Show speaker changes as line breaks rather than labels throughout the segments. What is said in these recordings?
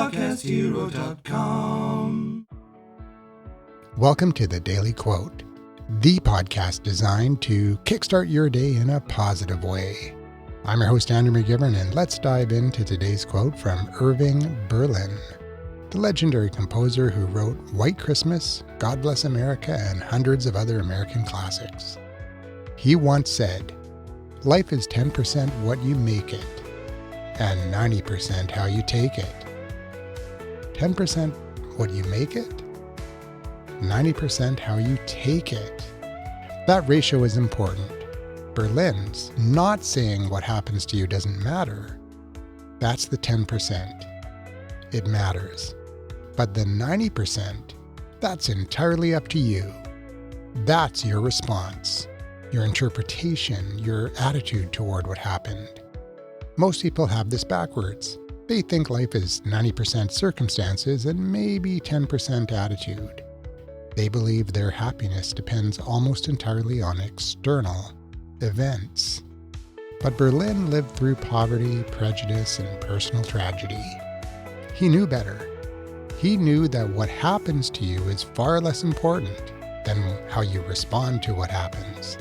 podcasthero.com.
Welcome to the Daily Quote, the podcast designed to kickstart your day in a positive way. I'm your host, Andrew McGivern, and let's dive into today's quote from Irving Berlin, the legendary composer who wrote White Christmas, God Bless America, and hundreds of other American classics. He once said, "Life is 10% what you make it, and 90% how you take it." 10% what you make it, 90% how you take it. That ratio is important. Berlin's not saying what happens to you doesn't matter. That's the 10%. It matters. But the 90%, that's entirely up to you. That's your response, your interpretation, your attitude toward what happened. Most people have this backwards. They think life is 90% circumstances and maybe 10% attitude. They believe their happiness depends almost entirely on external events. But Berlin lived through poverty, prejudice, and personal tragedy. He knew better. He knew that what happens to you is far less important than how you respond to what happens.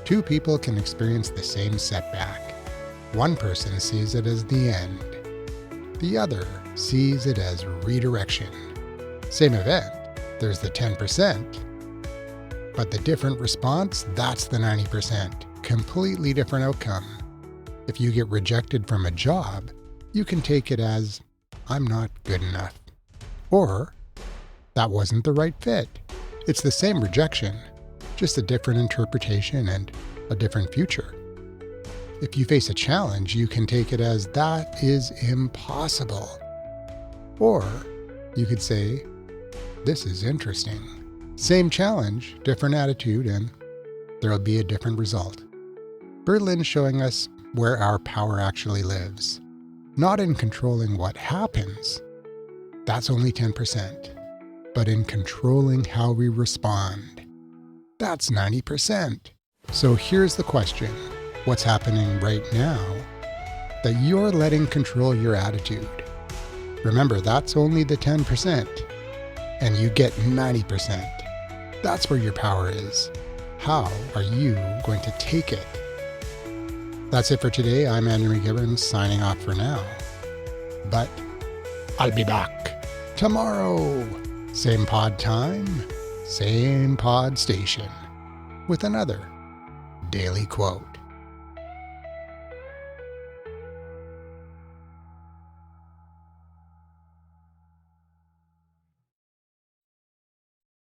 Two people can experience the same setback. One person sees it as the end. The other sees it as redirection. Same event, there's the 10%. But the different response, that's the 90%. Completely different outcome. If you get rejected from a job, you can take it as, I'm not good enough. Or, that wasn't the right fit. It's the same rejection, just a different interpretation and a different future. If you face a challenge, you can take it as, that is impossible. Or, you could say, this is interesting. Same challenge, different attitude, and there'll be a different result. Berlin's showing us where our power actually lives. Not in controlling what happens. That's only 10%. But in controlling how we respond. That's 90%. So here's the question. What's happening right now that you're letting control your attitude? Remember, that's only the 10%. And you get 90%. That's where your power is. How are you going to take it? That's it for today. I'm Andrew McGivern, signing off for now. But I'll be back tomorrow. Same pod time, same pod station, with another Daily Quote.